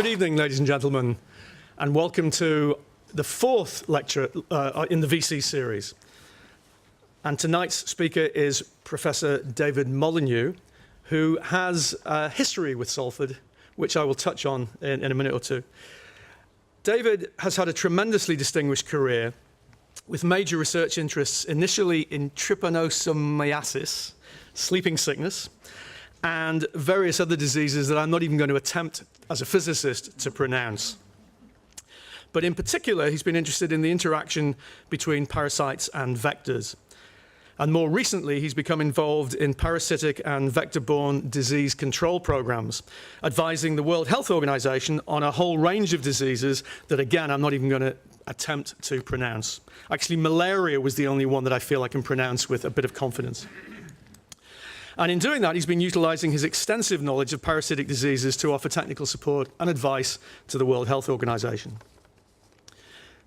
Good evening, ladies and gentlemen, and welcome to the fourth lecture in the VC series. And tonight's speaker is Professor David Molyneux, who has a history with Salford, which I will touch on in a minute or two. David has had a tremendously distinguished career with major research interests initially in trypanosomiasis, sleeping sickness, and various other diseases that I'm not even going to attempt as a physicist to pronounce. But in particular, he's been interested in the interaction between parasites and vectors. And more recently, he's become involved in parasitic and vector-borne disease control programs, advising the World Health Organization on a whole range of diseases that, again, I'm not even going to attempt to pronounce. Actually, malaria was the only one that I feel I can pronounce with a bit of confidence. And in doing that, he's been utilizing his extensive knowledge of parasitic diseases to offer technical support and advice to the World Health Organization.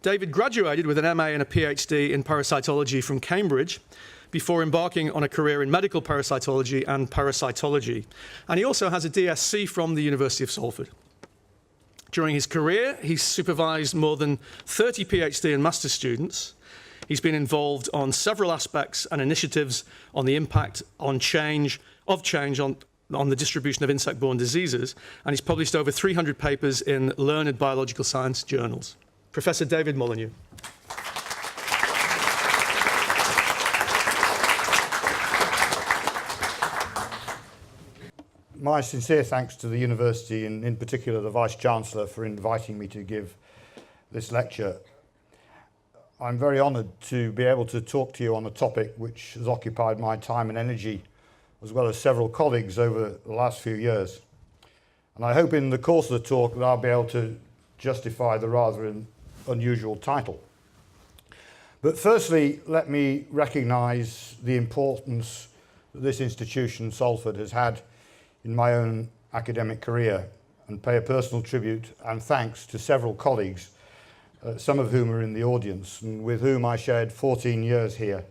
David graduated with an MA and a PhD in parasitology from Cambridge before embarking on a career in medical parasitology and parasitology. And he also has a DSc from the University of Salford. During his career, he's supervised more than 30 PhD and master's students. He's been involved on several aspects and initiatives on the impact on change on the distribution of insect-borne diseases, and he's published over 300 papers in learned biological science journals. Professor David Molyneux. My sincere thanks to the university and in particular the Vice-Chancellor for inviting me to give this lecture. I'm very honoured to be able to talk to you on a topic which has occupied my time and energy as well as several colleagues over the last few years. And I hope in the course of the talk that I'll be able to justify the rather unusual title. But firstly, let me recognise the importance that this institution, Salford, has had in my own academic career and pay a personal tribute and thanks to several colleagues, some of whom are in the audience and with whom I shared 14 years here,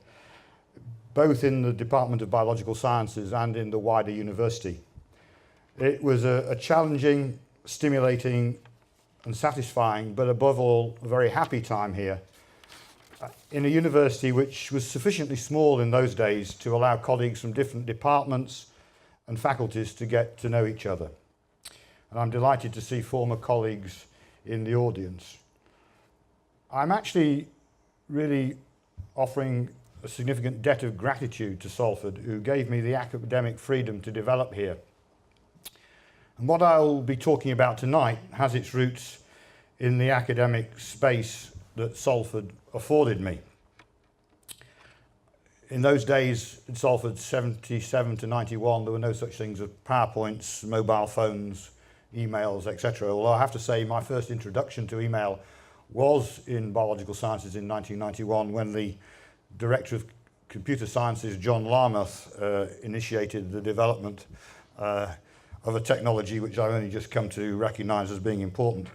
both in the Department of Biological Sciences and in the wider university. It was a challenging, stimulating and satisfying, but above all, a very happy time here in a university which was sufficiently small in those days to allow colleagues from different departments and faculties to get to know each other. And I'm delighted to see former colleagues in the audience. I'm actually really offering a significant debt of gratitude to Salford, who gave me the academic freedom to develop here. And what I'll be talking about tonight has its roots in the academic space that Salford afforded me. In those days, in Salford, 77 to 91, there were no such things as PowerPoints, mobile phones, emails, etc. Although I have to say my first introduction to email was in biological sciences in 1991 when the Director of Computer Sciences, John Larmoth, initiated the development of a technology which I've only just come to recognise as being important.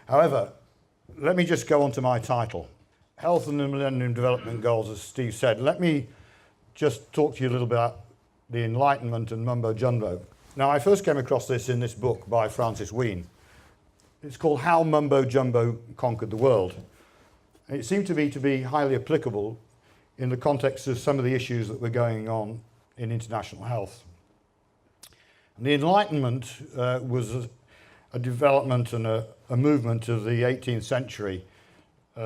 However, let me just go on to my title. Health and the Millennium Development Goals, as Steve said. Let me just talk to you a little bit about the Enlightenment and mumbo jumbo. Now, I first came across this in this book by Francis Wheen. It's called How Mumbo Jumbo Conquered the World. And it seemed to me to be highly applicable in the context of some of the issues that were going on in international health. And the Enlightenment was a development and a movement of the 18th century,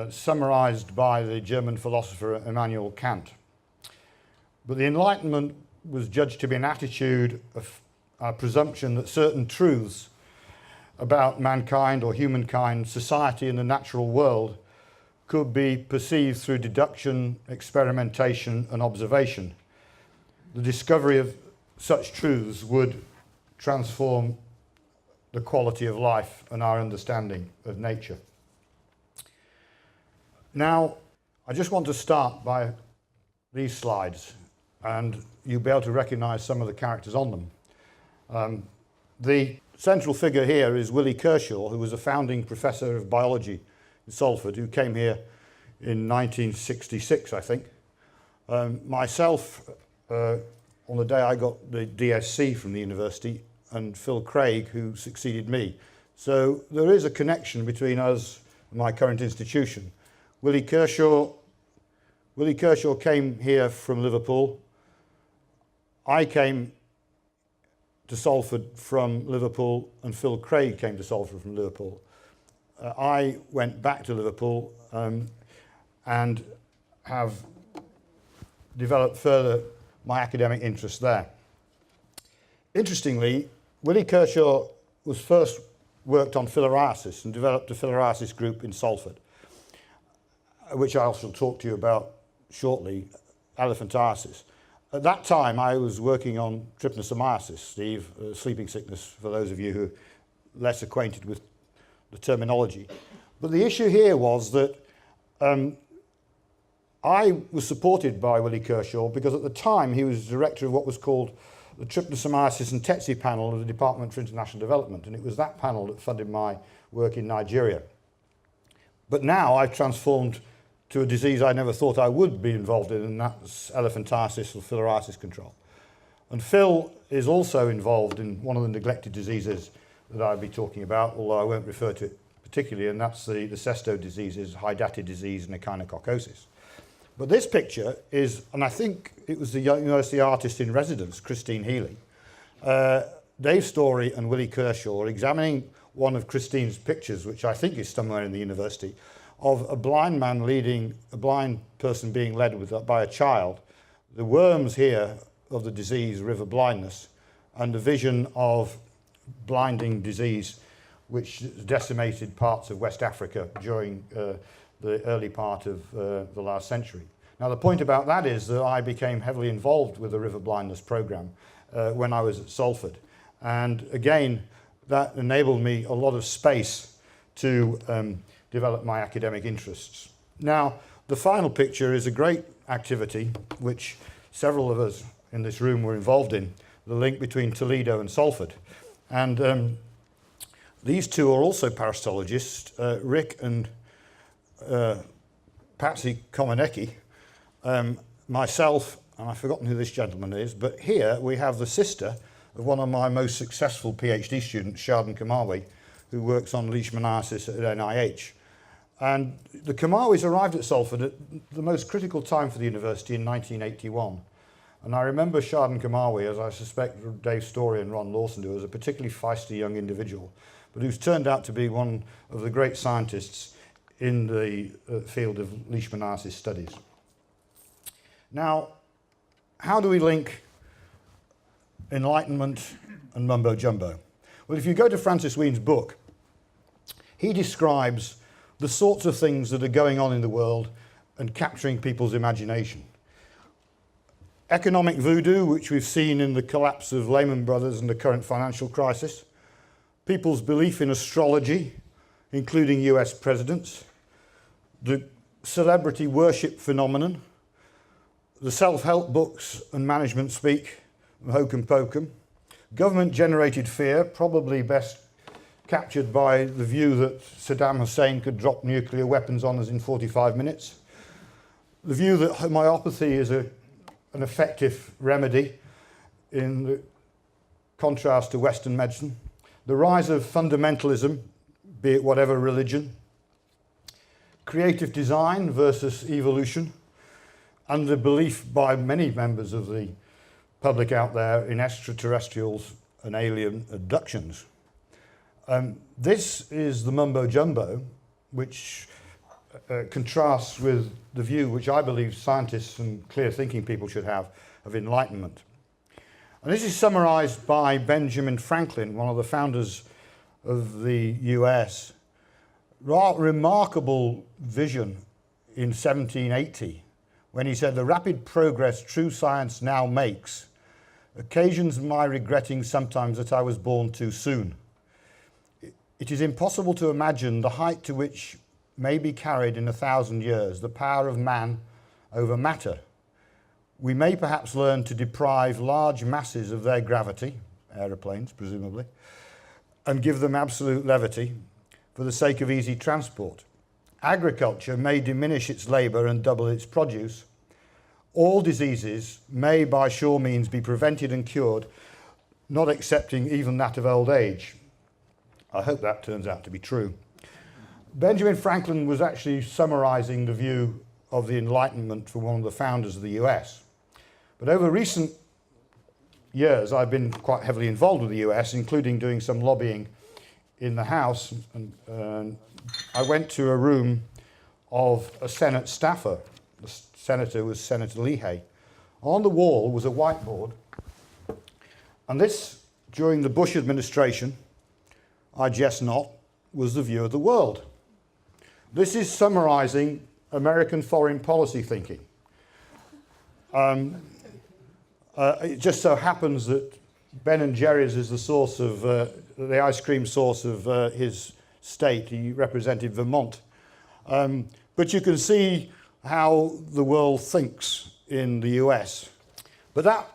summarized by the German philosopher Immanuel Kant. But the Enlightenment was judged to be an attitude of presumption that certain truths about mankind or humankind, society and the natural world could be perceived through deduction, experimentation and observation. The discovery of such truths would transform the quality of life and our understanding of nature. Now, I just want to start by these slides, and you'll be able to recognize some of the characters on them. The central figure here is Willie Kershaw, who was a founding professor of biology in Salford, who came here in 1966, I think. Myself, on the day I got the DSc from the university, and Phil Craig, who succeeded me, So there is a connection between us and my current institution. Willie Kershaw came here from Liverpool. I came to Salford from Liverpool, and Phil Craig came to Salford from Liverpool. I went back to Liverpool and have developed further my academic interest there. Interestingly, Willie Kershaw was first worked on filariasis and developed a filariasis group in Salford, which I shall talk to you about shortly, elephantiasis. At that time, I was working on trypanosomiasis, Steve, sleeping sickness, for those of you who are less acquainted with the terminology. But the issue here was that I was supported by Willie Kershaw because at the time he was director of what was called the Trypanosomiasis and Tsetse panel of the Department for International Development, and it was that panel that funded my work in Nigeria. But now I've transformed to a disease I never thought I would be involved in, and that's elephantiasis or filariasis control. And Phil is also involved in one of the neglected diseases that I'll be talking about, although I won't refer to it particularly, and that's the cesto diseases, hydatid disease and echinococcosis. But this picture is, and I think it was the university artist in residence, Christine Healy, Dave Story and Willie Kershaw are examining one of Christine's pictures, which I think is somewhere in the university, of a blind man leading, a blind person being led by a child, the worms here of the disease, river blindness, and the vision of blinding disease which decimated parts of West Africa during the early part of the last century. Now the point about that is that I became heavily involved with the river blindness program when I was at Salford, and again that enabled me a lot of space to develop my academic interests. Now, the final picture is a great activity which several of us in this room were involved in, the link between Toledo and Salford. And these two are also parasitologists, Rick and Patsy Komanecki, myself, and I've forgotten who this gentleman is, but here we have the sister of one of my most successful PhD students, Shaden Kamawi, who works on leishmaniasis at NIH. And the Kamawis arrived at Salford at the most critical time for the university in 1981. And I remember Shaden Kamawi, as I suspect Dave Story and Ron Lawson do, as a particularly feisty young individual, but who's turned out to be one of the great scientists in the field of leishmaniasis studies. Now, how do we link Enlightenment and mumbo jumbo? Well, if you go to Francis Wheen's book, he describes the sorts of things that are going on in the world and capturing people's imagination. Economic voodoo, which we've seen in the collapse of Lehman Brothers and the current financial crisis. People's belief in astrology, including US presidents. The celebrity worship phenomenon. The self-help books and management speak, hokum pokum. Government-generated fear, probably best captured by the view that Saddam Hussein could drop nuclear weapons on us in 45 minutes. The view that homeopathy is an effective remedy in contrast to Western medicine. The rise of fundamentalism, be it whatever religion. Creative design versus evolution. And the belief by many members of the public out there in extraterrestrials and alien abductions. This is the mumbo jumbo, which contrasts with the view which I believe scientists and clear-thinking people should have of enlightenment. And this is summarized by Benjamin Franklin, one of the founders of the US. Remarkable vision in 1780, when he said, "The rapid progress true science now makes occasions my regretting sometimes that I was born too soon. It is impossible to imagine the height to which may be carried in 1,000 years the power of man over matter. We may perhaps learn to deprive large masses of their gravity," aeroplanes presumably, "and give them absolute levity for the sake of easy transport. Agriculture may diminish its labour and double its produce. All diseases may by sure means be prevented and cured, not excepting even that of old age. I hope that turns out to be true. Benjamin Franklin was actually summarizing the view of the Enlightenment from one of the founders of the US. But over recent years, I've been quite heavily involved with the US, including doing some lobbying in the House. And I went to a room of a Senate staffer. The senator was Senator Leahy. On the wall was a whiteboard. And this, during the Bush administration, I jest not, was the view of the world. This is summarizing American foreign policy thinking. It just so happens that Ben & Jerry's is the source of, the ice cream source of his state. He represented Vermont. But you can see how the world thinks in the US. But that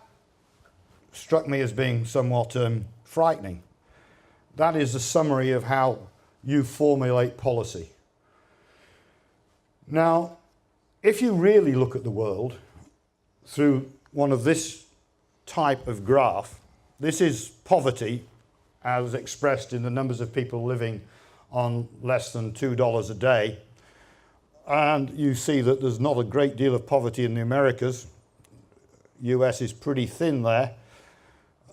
struck me as being somewhat frightening. That is a summary of how you formulate policy. Now, if you really look at the world through one of this type of graph, this is poverty as expressed in the numbers of people living on less than $2 a day. And you see that there's not a great deal of poverty in the Americas. US is pretty thin there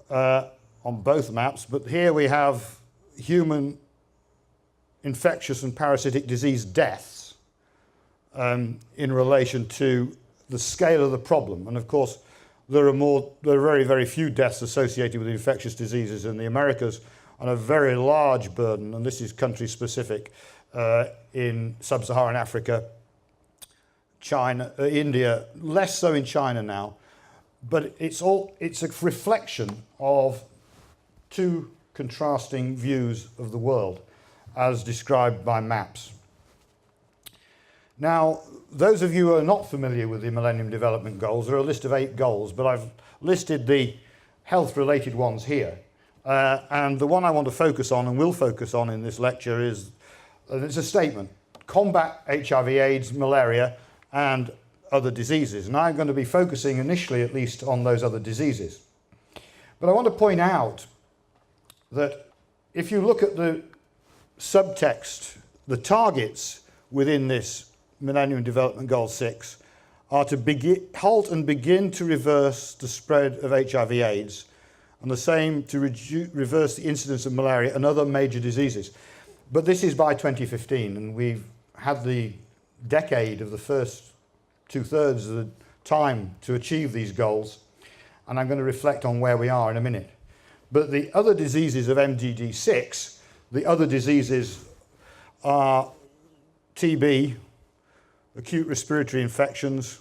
on both maps. But here we have human infectious and parasitic disease deaths in relation to the scale of the problem. And of course, there are very, very few deaths associated with infectious diseases in the Americas, and a very large burden, and this is country specific, in Sub-Saharan Africa, China, India, less so in China now, but it's a reflection of two contrasting views of the world as described by maps. Now, those of you who are not familiar with the Millennium Development Goals, there are a list of 8 goals, but I've listed the health-related ones here. And the one I want to focus on and will focus on in this lecture is, it's a statement, combat HIV/AIDS, malaria, and other diseases. And I'm going to be focusing initially, at least, on those other diseases. But I want to point out that if you look at the subtext, the targets within this Millennium Development Goal 6 are to halt and begin to reverse the spread of HIV/AIDS, and the same to reverse the incidence of malaria and other major diseases. But this is by 2015, and we've had the decade of the first 2/3 of the time to achieve these goals, and I'm going to reflect on where we are in a minute. But the other diseases of MDG 6, the other diseases are TB, acute respiratory infections,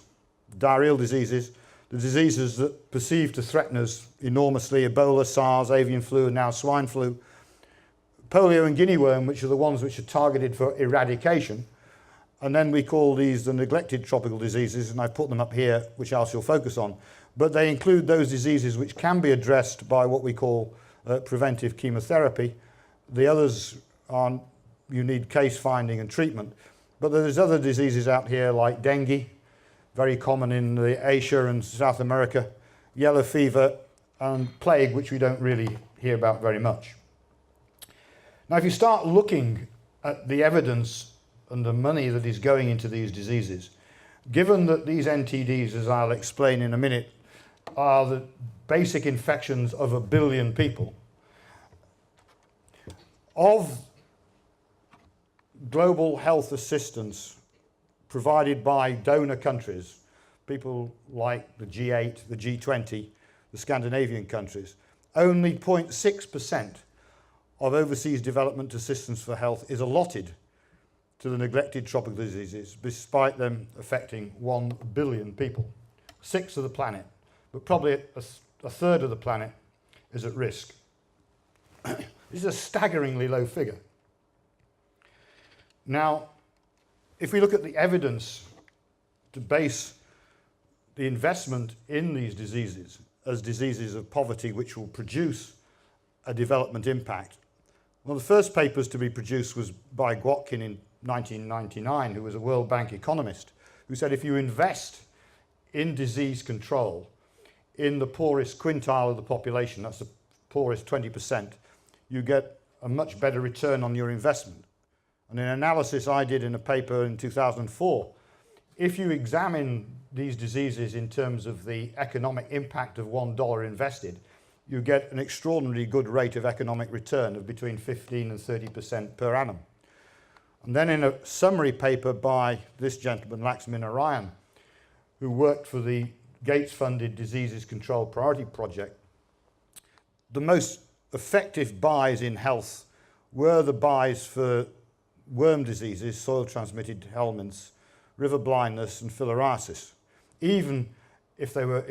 diarrheal diseases, the diseases that perceive to threaten us enormously, Ebola, SARS, avian flu, and now swine flu, polio and Guinea worm, which are the ones which are targeted for eradication. And then we call these the neglected tropical diseases, and I've put them up here, which I shall focus on. But they include those diseases which can be addressed by what we call preventive chemotherapy. The others are, you need case finding and treatment. But there's other diseases out here like dengue, very common in the Asia and South America, yellow fever, and plague, which we don't really hear about very much. Now, if you start looking at the evidence and the money that is going into these diseases, given that these NTDs, as I'll explain in a minute, are the basic infections of 1 billion people, of global health assistance provided by donor countries, people like the G8, the G20, the Scandinavian countries, only 0.6% of overseas development assistance for health is allotted to the neglected tropical diseases, despite them affecting 1 billion people, 1/6 of the planet, but probably a third of the planet is at risk. This is a staggeringly low figure. Now, if we look at the evidence to base the investment in these diseases as diseases of poverty which will produce a development impact, one of the first papers to be produced was by Guotkin in 1999, who was a World Bank economist, who said if you invest in disease control in the poorest quintile of the population, that's the poorest 20%, you get a much better return on your investment. And an analysis I did in a paper in 2004, if you examine these diseases in terms of the economic impact of $1 invested, you get an extraordinarily good rate of economic return of between 15 and 30% per annum. And then in a summary paper by this gentleman, Laxminarayan, who worked for the Gates-funded Diseases Control Priority Project, the most effective buys in health were the buys for worm diseases, soil-transmitted helminths, river blindness and filariasis, even if they were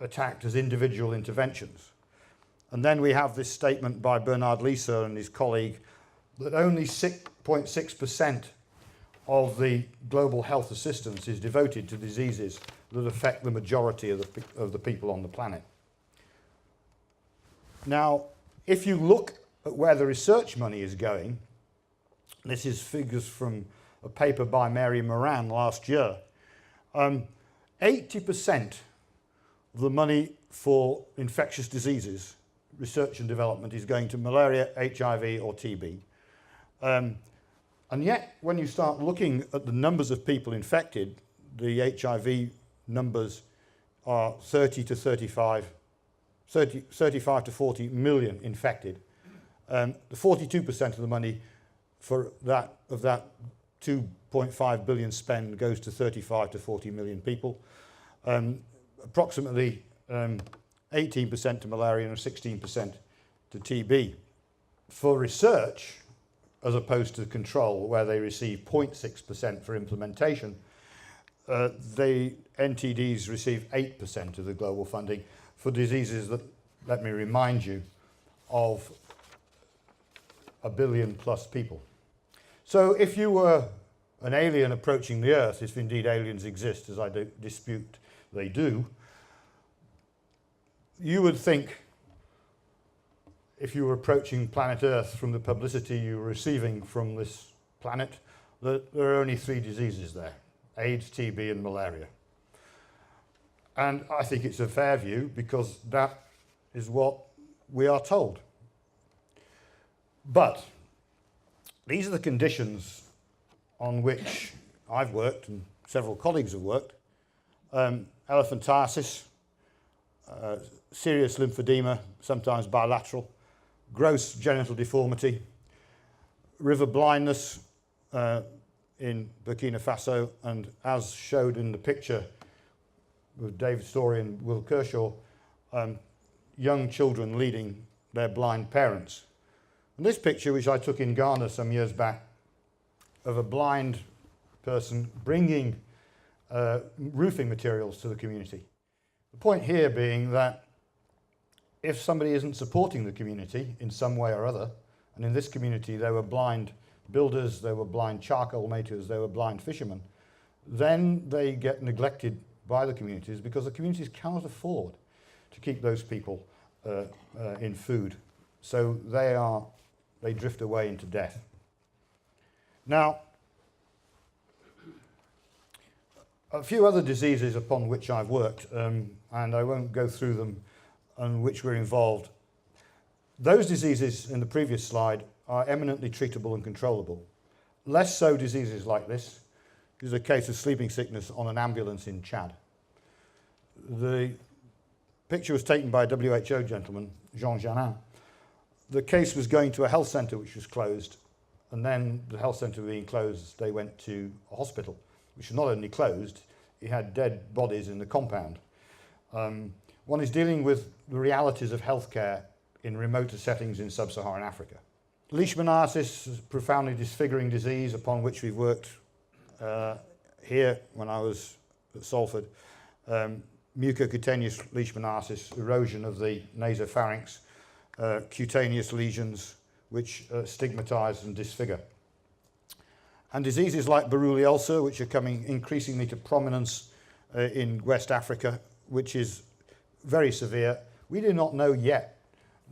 attacked as individual interventions. And then we have this statement by Bernard Lisa and his colleague that only 6.6% of the global health assistance is devoted to diseases that affect the majority of the people on the planet. Now, if you look at where the research money is going, this is figures from a paper by Mary Moran last year, 80% of the money for infectious diseases, research and development, is going to malaria, HIV or TB. And yet, when you start looking at the numbers of people infected, the HIV numbers are 35 to 40 million infected. The 42% of the money for that, of that 2.5 billion spend goes to 35 to 40 million people. Approximately 18% to malaria and 16% to TB. For research, as opposed to control, where they receive 0.6% for implementation, the NTDs receive 8% of the global funding for diseases that, let me remind you, of 1 billion plus people. So if you were an alien approaching the Earth, if indeed aliens exist, as I dispute they do, you would think, if you were approaching planet Earth from the publicity you were receiving from this planet, that there are only 3 diseases there: AIDS, TB and malaria. And I think it's a fair view, because that is what we are told. But these are the conditions on which I've worked and several colleagues have worked. Elephantiasis, serious lymphedema, sometimes bilateral, gross genital deformity, river blindness in Burkina Faso, and as showed in the picture with David Story and Will Kershaw, young children leading their blind parents. And this picture, which I took in Ghana some years back, of a blind person bringing roofing materials to the community. The point here being that if somebody isn't supporting the community in some way or other, and in this community there were blind builders, there were blind charcoal makers, there were blind fishermen, then they get neglected by the communities, because the communities cannot afford to keep those people in food. So they drift away into death. Now, a few other diseases upon which I've worked, and I won't go through them, and which we're involved. Those diseases in the previous slide are eminently treatable and controllable. Less so diseases like this. This is a case of sleeping sickness on an ambulance in Chad. The picture was taken by a WHO gentleman, Jean Janin. The case was going to a health centre which was closed, and then the health centre being closed, they went to a hospital, which was not only closed, it had dead bodies in the compound. One is dealing with the realities of healthcare in remoter settings in sub-Saharan Africa. Leishmaniasis is a profoundly disfiguring disease upon which we've worked here when I was at Salford. Mucocutaneous leishmaniasis, erosion of the nasopharynx, cutaneous lesions which stigmatize and disfigure. And diseases like Buruli ulcer, which are coming increasingly to prominence in West Africa, which is very severe. We do not know yet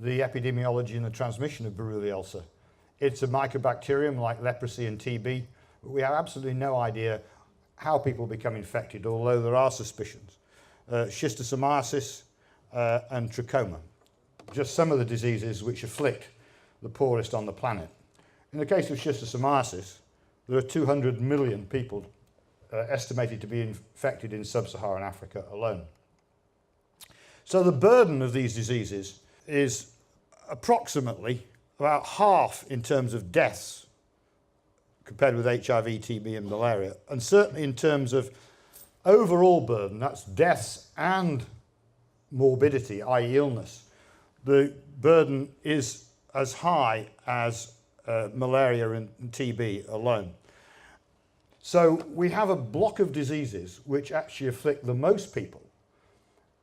the epidemiology and the transmission of Buruli ulcer. It's a mycobacterium like leprosy and TB, but we have absolutely no idea how people become infected, although there are suspicions. Schistosomiasis and trachoma, just some of the diseases which afflict the poorest on the planet. In the case of schistosomiasis, there are 200 million people estimated to be infected in sub-Saharan Africa alone. So the burden of these diseases is approximately about half in terms of deaths compared with HIV, TB and malaria, and certainly in terms of overall burden, that's deaths and morbidity, i.e. illness, the burden is as high as malaria and TB alone. So we have a block of diseases which actually afflict the most people.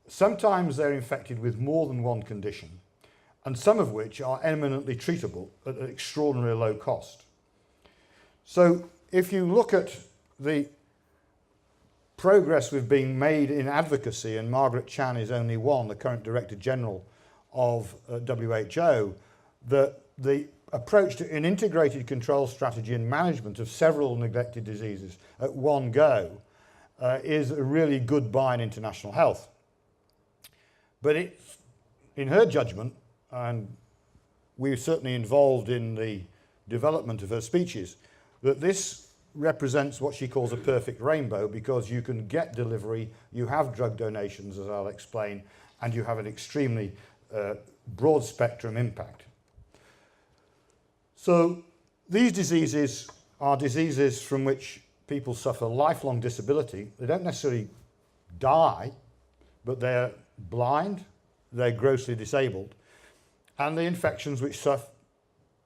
Sometimes they're infected with more than one condition, and some of which are eminently treatable at an extraordinarily low cost. So if you look at the progress we've been made in advocacy, and Margaret Chan is only one, the current Director General of WHO, that the approach to an integrated control strategy and management of several neglected diseases at one go is a really good buy in international health. But it's, in her judgment, and we're certainly involved in the development of her speeches, that this represents what she calls a perfect rainbow, because you can get delivery, you have drug donations, as I'll explain, and you have an extremely broad spectrum impact. So these diseases are diseases from which people suffer lifelong disability. They don't necessarily die, but they're blind, they're grossly disabled, and the infections which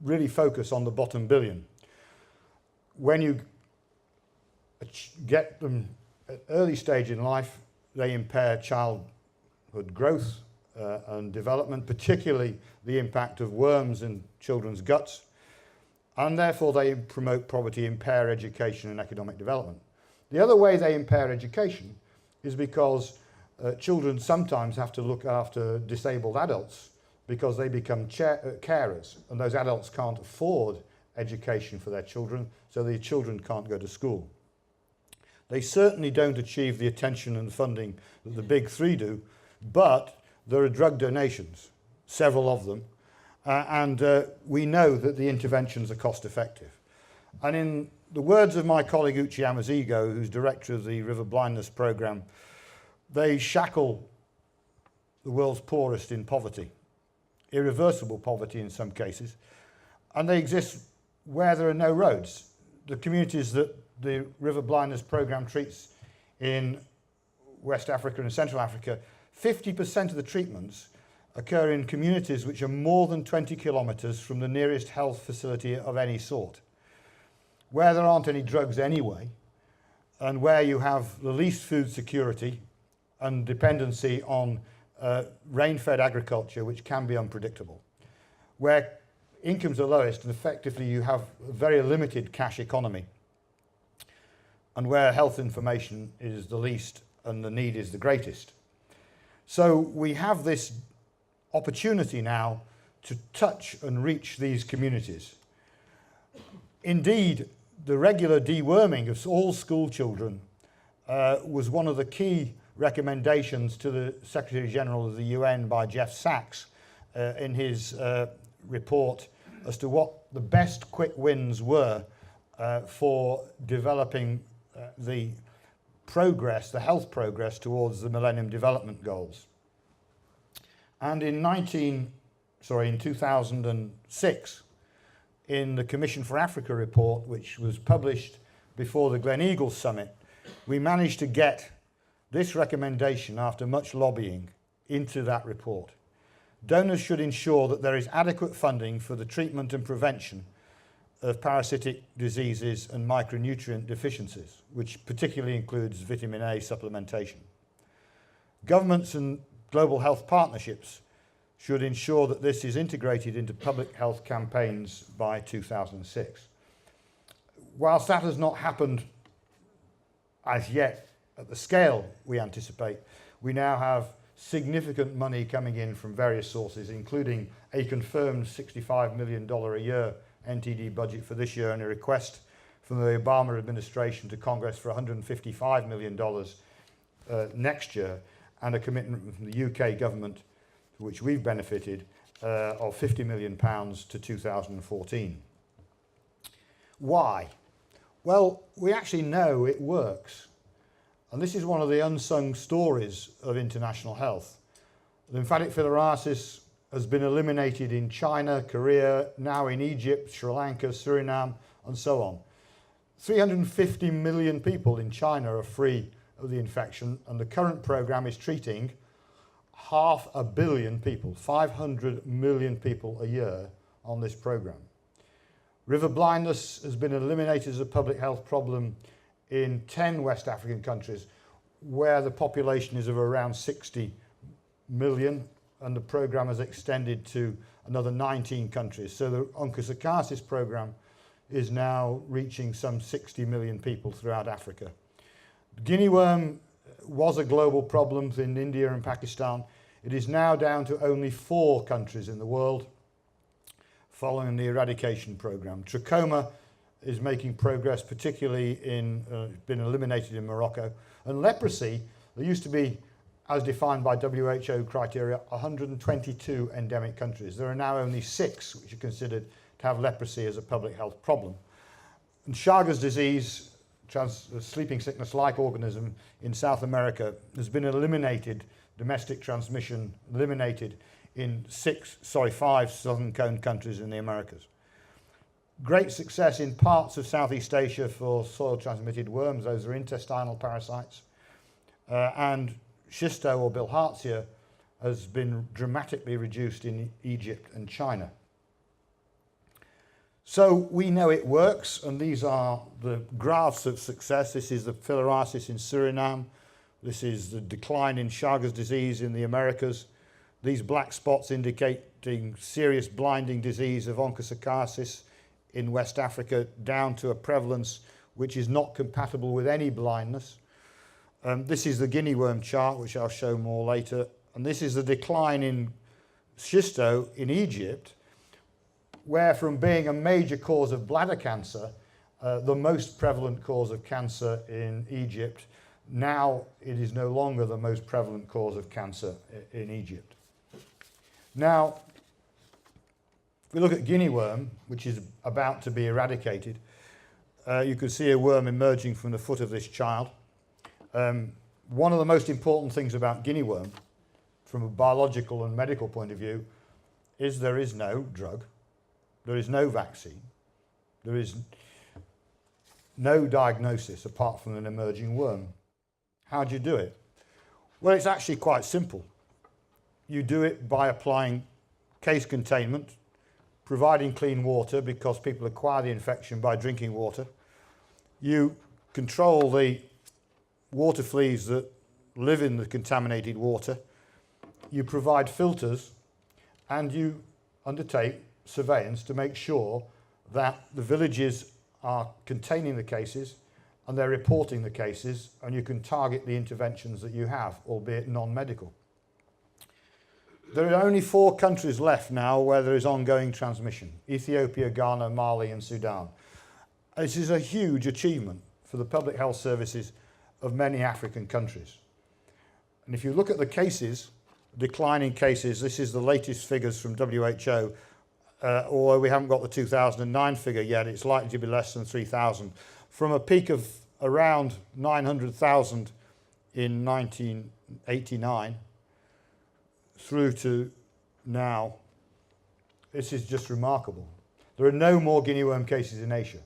really focus on the bottom billion. When you get them at early stage in life, they impair childhood growth and development, particularly the impact of worms in children's guts, and therefore they promote poverty, impair education and economic development. The other way they impair education is because children sometimes have to look after disabled adults because they become carers, and those adults can't afford education for their children, so the children can't go to school. They certainly don't achieve the attention and funding that the big three do, but there are drug donations, several of them, and we know that the interventions are cost effective. And in the words of my colleague Uche Amazigo, who's director of the River Blindness Programme, they shackle the world's poorest in poverty, irreversible poverty in some cases, and they exist where there are no roads. The communities that the River Blindness Programme treats in West Africa and Central Africa, 50% of the treatments occur in communities which are more than 20 kilometres from the nearest health facility of any sort, where there aren't any drugs anyway, and where you have the least food security and dependency on rain-fed agriculture, which can be unpredictable, where incomes are lowest and effectively you have a very limited cash economy, and where health information is the least and the need is the greatest. So we have this opportunity now to touch and reach these communities. Indeed, the regular deworming of all school children was one of the key recommendations to the Secretary General of the UN by Jeff Sachs in his report as to what the best quick wins were for developing the progress, the health progress towards the Millennium Development Goals. And in 2006, in the Commission for Africa report, which was published before the Gleneagles Summit, we managed to get this recommendation, after much lobbying, into that report. Donors should ensure that there is adequate funding for the treatment and prevention of parasitic diseases and micronutrient deficiencies, which particularly includes vitamin A supplementation. Governments and global health partnerships should ensure that this is integrated into public health campaigns by 2006. Whilst that has not happened as yet at the scale we anticipate, we now have significant money coming in from various sources, including a confirmed $65 million a year NTD budget for this year and a request from the Obama administration to Congress for $155 million next year, and a commitment from the UK government, which we've benefited, of £50 million to 2014. Why? Well, we actually know it works. And this is one of the unsung stories of international health. Lymphatic filariasis has been eliminated in China, Korea, now in Egypt, Sri Lanka, Suriname, and so on. 350 million people in China are free of the infection, and the current program is treating 500 million people, 500 million people a year on this program. River blindness has been eliminated as a public health problem in 10 West African countries where the population is of around 60 million, and the program has extended to another 19 countries. So the onchocerciasis program is now reaching some 60 million people throughout Africa. Guinea worm was a global problem in India and Pakistan. It is now down to only 4 countries in the world following the eradication program. Trachoma is making progress, particularly been eliminated in Morocco. And leprosy, there used to be, as defined by WHO criteria, 122 endemic countries. There are now only 6 which are considered to have leprosy as a public health problem. And Chagas disease, sleeping sickness-like organism in South America, has been eliminated, domestic transmission eliminated in 5 southern cone countries in the Americas. Great success in parts of Southeast Asia for soil-transmitted worms. Those are intestinal parasites. And schisto or bilharzia has been dramatically reduced in Egypt and China. So we know it works, and these are the graphs of success. This is the filariasis in Suriname. This is the decline in Chagas disease in the Americas. These black spots indicating serious blinding disease of onchocerciasis in West Africa, down to a prevalence which is not compatible with any blindness. This is the Guinea worm chart, which I'll show more later. And this is the decline in schisto in Egypt, where from being a major cause of bladder cancer, the most prevalent cause of cancer in Egypt, now it is no longer the most prevalent cause of cancer in Egypt. Now, if we look at Guinea worm, which is about to be eradicated, you can see a worm emerging from the foot of this child. One of the most important things about Guinea worm, from a biological and medical point of view, is there is no drug, there is no vaccine, there is no diagnosis apart from an emerging worm. How do you do it? Well, it's actually quite simple. You do it by applying case containment, providing clean water, because people acquire the infection by drinking water. You control the water fleas that live in the contaminated water. You provide filters, and you undertake surveillance to make sure that the villages are containing the cases and they're reporting the cases, and you can target the interventions that you have, albeit non-medical. There are only 4 countries left now where there is ongoing transmission: Ethiopia, Ghana, Mali, and Sudan. This is a huge achievement for the public health services of many African countries. And if you look at the cases, declining cases, this is the latest figures from WHO, although we haven't got the 2009 figure yet, it's likely to be less than 3,000. From a peak of around 900,000 in 1989 through to now, this is just remarkable. There are no more Guinea worm cases in Asia.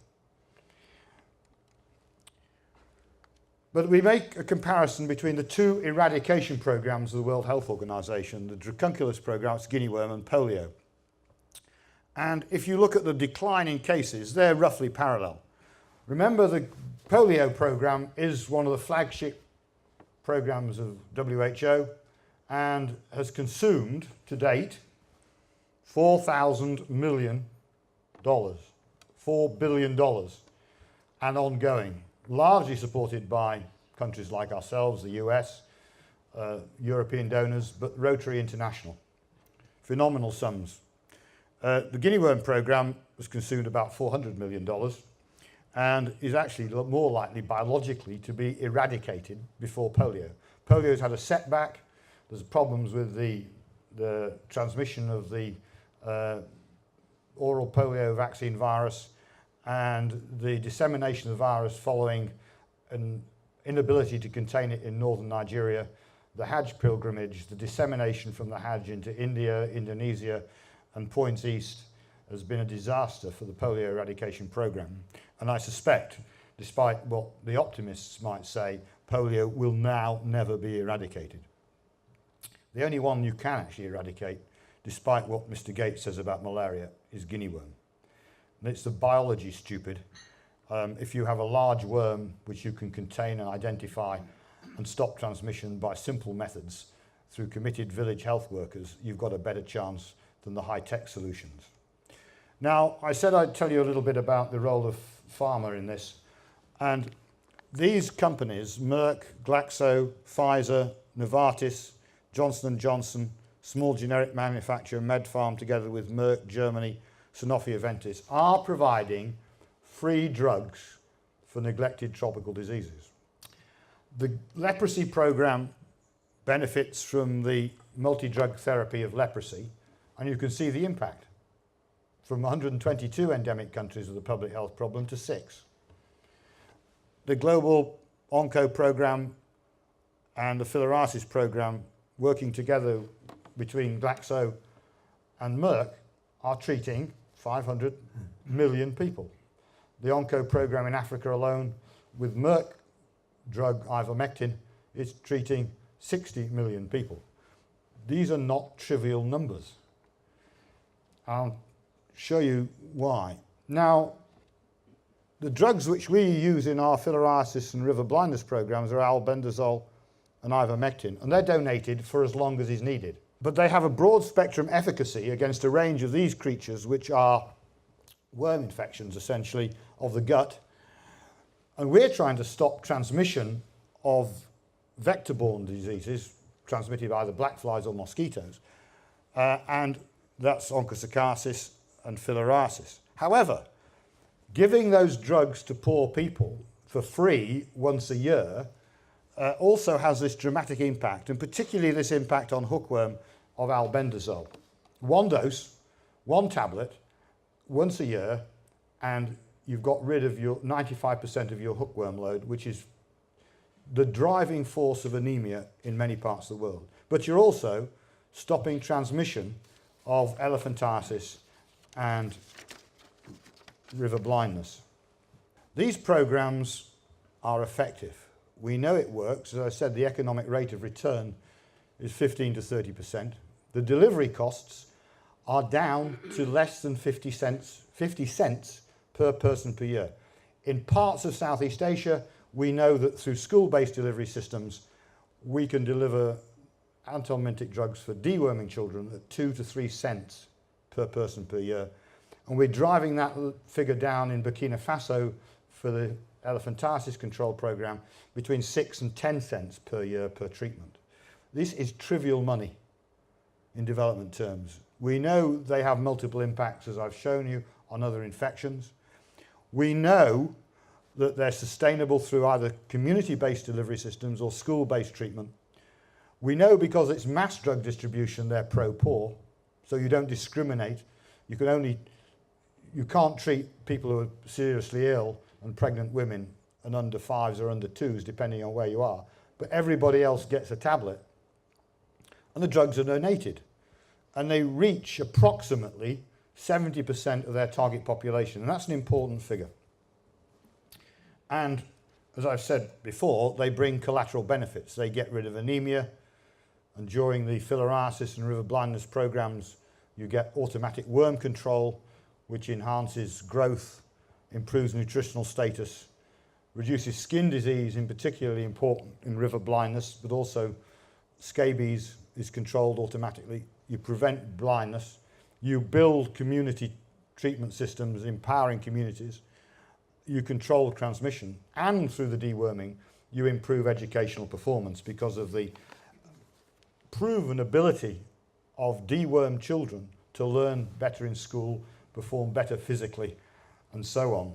But we make a comparison between the 2 eradication programs of the World Health Organization, the dracunculus program, it's Guinea worm, and polio. And if you look at the decline in cases, they're roughly parallel. Remember, the polio program is one of the flagship programs of WHO and has consumed, to date, $4,000 million, $4 billion, and ongoing, largely supported by countries like ourselves, the US, European donors, but Rotary International. Phenomenal sums. The Guinea worm program has consumed about $400 million and is actually more likely biologically to be eradicated before polio. Polio has had a setback. There's problems with the the transmission of the oral polio vaccine virus and the dissemination of the virus following an inability to contain it in northern Nigeria, the Hajj pilgrimage, the dissemination from the Hajj into India, Indonesia, and points east has been a disaster for the polio eradication program. And I suspect, despite what the optimists might say, polio will now never be eradicated. The only one you can actually eradicate, despite what Mr. Gates says about malaria, is Guinea worm. And it's the biology stupid. If you have a large worm which you can contain and identify and stop transmission by simple methods through committed village health workers, you've got a better chance than the high-tech solutions. Now, I said I'd tell you a little bit about the role of pharma in this. And these companies, Merck, Glaxo, Pfizer, Novartis, Johnson & Johnson, small generic manufacturer Medpharm, together with Merck, Germany, Sanofi Aventis, are providing free drugs for neglected tropical diseases. The leprosy program benefits from the multi-drug therapy of leprosy, and you can see the impact. From 122 endemic countries with a public health problem to 6. The global onco program and the filariasis program, working together between Glaxo and Merck, are treating 500 million people. The onco program in Africa alone, with Merck drug ivermectin, is treating 60 million people. These are not trivial numbers. I'll show you why. Now, the drugs which we use in our filariasis and river blindness programs are albendazole and ivermectin, and they're donated for as long as is needed. But they have a broad spectrum efficacy against a range of these creatures, which are worm infections, essentially, of the gut. And we're trying to stop transmission of vector-borne diseases transmitted by either black flies or mosquitoes, and that's onchocerciasis and filariasis. However, giving those drugs to poor people for free once a year also has this dramatic impact, and particularly this impact on hookworm of albendazole. One dose, one tablet, once a year, and you've got rid of your 95% of your hookworm load, which is the driving force of anemia in many parts of the world. But you're also stopping transmission of elephantiasis and river blindness. These programs are effective. We know it works. As I said, the economic rate of return is 15 to 30%. The delivery costs are down to less than 50 cents per person per year. In parts of Southeast Asia, we know that through school-based delivery systems, we can deliver anthelmintic drugs for deworming children at 2 to 3 cents per person per year. And we're driving that figure down in Burkina Faso for the elephantiasis control program between 6 and 10 cents per year per treatment. This is trivial money in development terms. We know they have multiple impacts, as I've shown you, on other infections. We know that they're sustainable through either community-based delivery systems or school-based treatment. We know because it's mass drug distribution, they're pro-poor, so you don't discriminate. You can't treat people who are seriously ill and pregnant women and under 5s or under 2s, depending on where you are. But everybody else gets a tablet. And the drugs are donated. And they reach approximately 70% of their target population. And that's an important figure. And as I've said before, they bring collateral benefits. They get rid of anemia. And during the filariasis and river blindness programs, you get automatic worm control, which enhances growth, improves nutritional status, reduces skin disease, in particularly important in river blindness, but also scabies is controlled automatically. You prevent blindness. You build community treatment systems, empowering communities. You control transmission, and through the deworming, you improve educational performance because of the proven ability of dewormed children to learn better in school, perform better physically, and so on.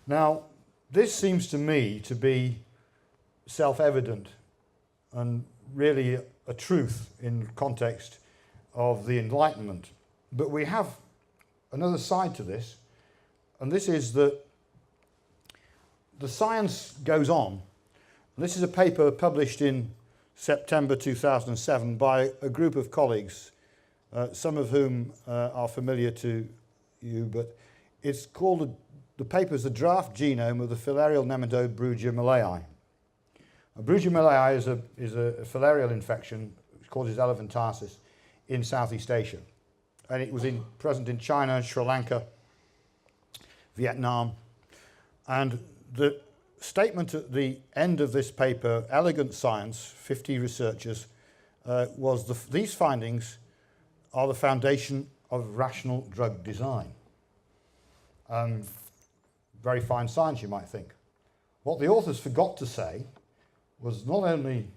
Now, this seems to me to be self-evident and really a truth in context of the Enlightenment. But we have another side to this, and this is that the science goes on. This is a paper published in September 2007 by a group of colleagues, some of whom are familiar to you, but it's called, the paper is the draft genome of the filarial nematode Brugia malayi. Brugia malayi is a filarial infection which causes elephantiasis in Southeast Asia. And it was present in China, Sri Lanka, Vietnam. And the statement at the end of this paper, Elegant Science, 50 researchers, was these findings are the foundation of rational drug design. Very fine science, you might think. What the authors forgot to say was not only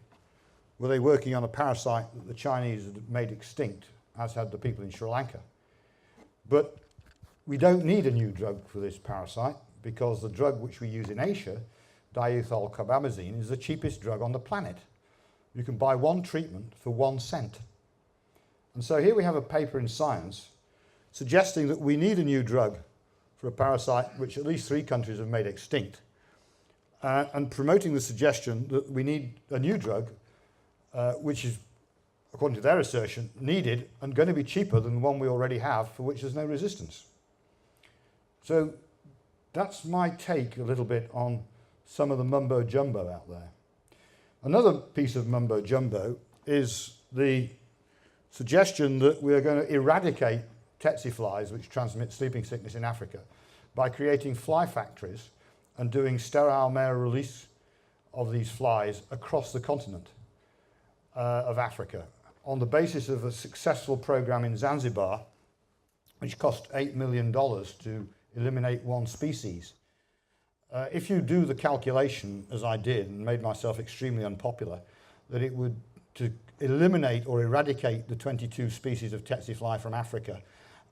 were they working on a parasite that the Chinese had made extinct, as had the people in Sri Lanka, but we don't need a new drug for this parasite because the drug which we use in Asia, diethylcarbamazine, is the cheapest drug on the planet. You can buy one treatment for 1 cent. And so here we have a paper in Science suggesting that we need a new drug for a parasite which at least 3 countries have made extinct, and promoting the suggestion that we need a new drug which is, according to their assertion, needed and going to be cheaper than the one we already have, for which there's no resistance. So that's my take a little bit on some of the mumbo-jumbo out there. Another piece of mumbo-jumbo is the suggestion that we are going to eradicate tsetse flies, which transmit sleeping sickness in Africa, by creating fly factories and doing sterile male release of these flies across the continent of Africa, on the basis of a successful program in Zanzibar, which cost $8 million to eliminate 1 species. If you do the calculation, as I did, and made myself extremely unpopular, that it would, to eliminate or eradicate the 22 species of tsetse fly from Africa,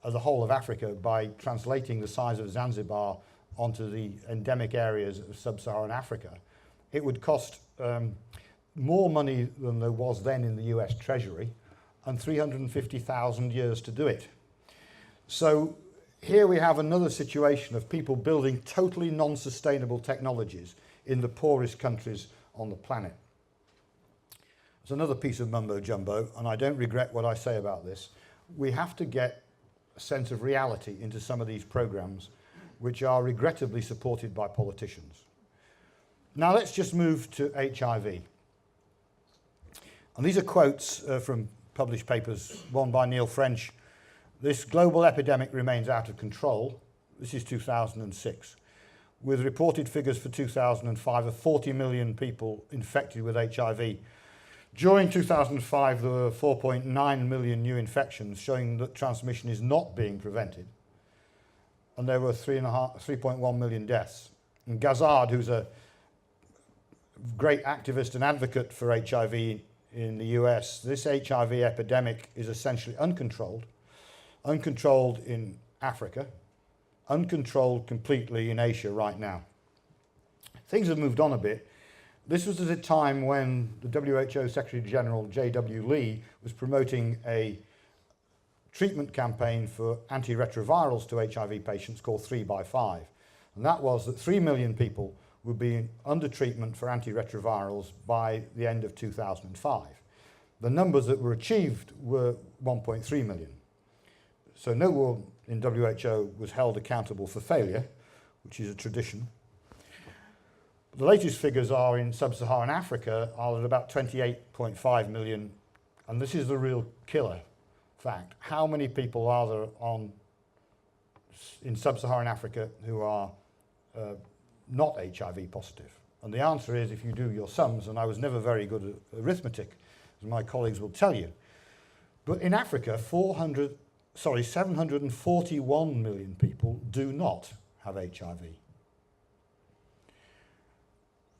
the whole of Africa, by translating the size of Zanzibar onto the endemic areas of sub-Saharan Africa, it would cost more money than there was then in the US Treasury, and 350,000 years to do it. So here we have another situation of people building totally non-sustainable technologies in the poorest countries on the planet. There's another piece of mumbo-jumbo, and I don't regret what I say about this. We have to get a sense of reality into some of these programs, which are regrettably supported by politicians. Now let's just move to HIV. And these are quotes from published papers, one by Neil French. This global epidemic remains out of control. This is 2006, with reported figures for 2005 of 40 million people infected with HIV. During 2005, there were 4.9 million new infections, showing that transmission is not being prevented. And there were 3.1 million deaths. And Gazard, who's a great activist and advocate for HIV in the US, this HIV epidemic is essentially uncontrolled in Africa, uncontrolled completely in Asia right now. Things have moved on a bit. This was at a time when the WHO Secretary General J.W. Lee was promoting a treatment campaign for antiretrovirals to HIV patients called 3x5. And that was that 3 million people would be under treatment for antiretrovirals by the end of 2005. The numbers that were achieved were 1.3 million. So no one in WHO was held accountable for failure, which is a tradition. The latest figures are in sub-Saharan Africa are at about 28.5 million, and this is the real killer fact. How many people are there in sub-Saharan Africa who are not HIV positive? And the answer is, if you do your sums, and I was never very good at arithmetic, as my colleagues will tell you, but in Africa, 741 million people do not have HIV.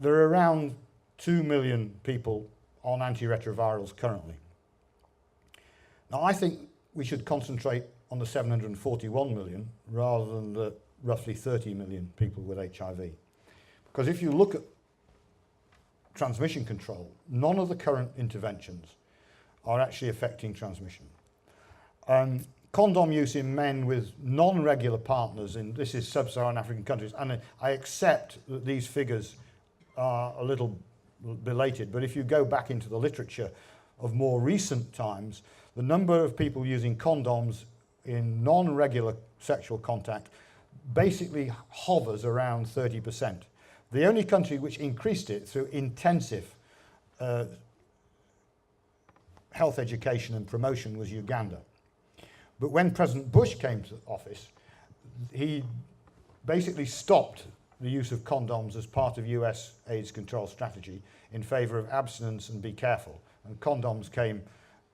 There are around 2 million people on antiretrovirals currently. Now, I think we should concentrate on the 741 million rather than the roughly 30 million people with HIV. Because if you look at transmission control, none of the current interventions are actually affecting transmission. Condom use in men with non-regular partners, this is sub-Saharan African countries, and I accept that these figures are a little belated, but if you go back into the literature of more recent times, the number of people using condoms in non-regular sexual contact basically hovers around 30%. The only country which increased it through intensive health education and promotion was Uganda. But when President Bush came to office, he basically stopped the use of condoms as part of US AIDS control strategy in favor of abstinence and be careful. And condoms came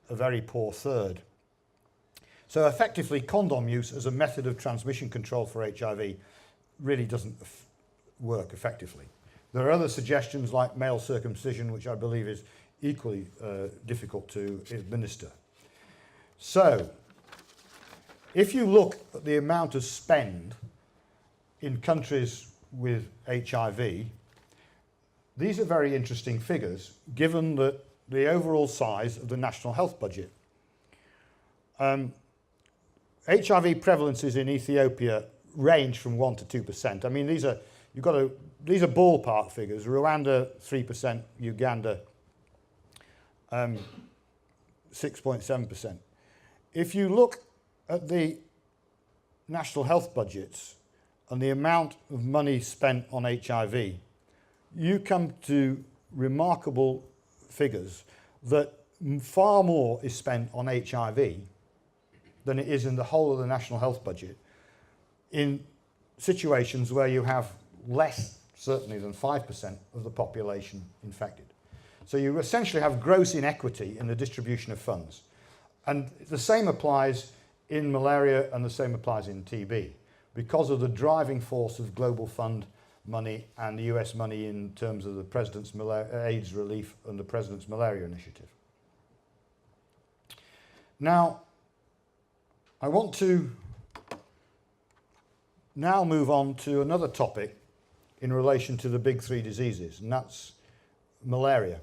a very poor third. So effectively, condom use as a method of transmission control for HIV really doesn't work effectively. There are other suggestions like male circumcision, which I believe is equally difficult to administer. So, if you look at the amount of spend in countries with HIV, these are very interesting figures, given that the overall size of the national health budget. HIV prevalences in Ethiopia range from 1 to 2%. I mean, these are ballpark figures. Rwanda 3%, Uganda 6.7%. If you look at the national health budgets and the amount of money spent on HIV, you come to remarkable figures that far more is spent on HIV than it is in the whole of the national health budget in situations where you have less, certainly, than 5% of the population infected. So you essentially have gross inequity in the distribution of funds. And the same applies in malaria and the same applies in TB because of the driving force of global fund money and the US money in terms of the President's AIDS relief and the President's malaria initiative. Now, I want to now move on to another topic in relation to the big three diseases, and that's malaria.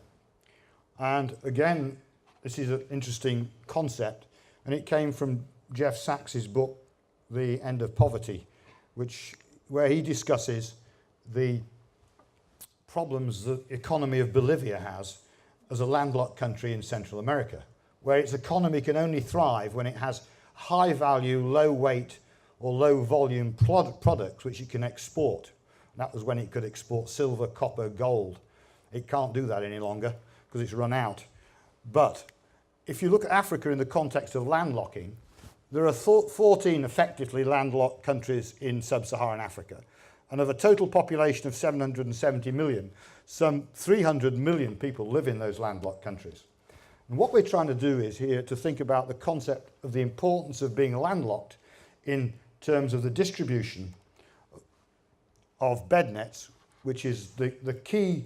And again, this is an interesting concept, and it came from Jeff Sachs's book, The End of Poverty, where he discusses the problems the economy of Bolivia has as a landlocked country in Central America, where its economy can only thrive when it has high value, low weight or low volume products which it can export. And that was when it could export silver, copper, gold. It can't do that any longer because it's run out. But if you look at Africa in the context of landlocking, there are 14 effectively landlocked countries in sub-Saharan Africa. And of a total population of 770 million, some 300 million people live in those landlocked countries. And what we're trying to do is here to think about the concept of the importance of being landlocked in terms of the distribution of bed nets, which is the key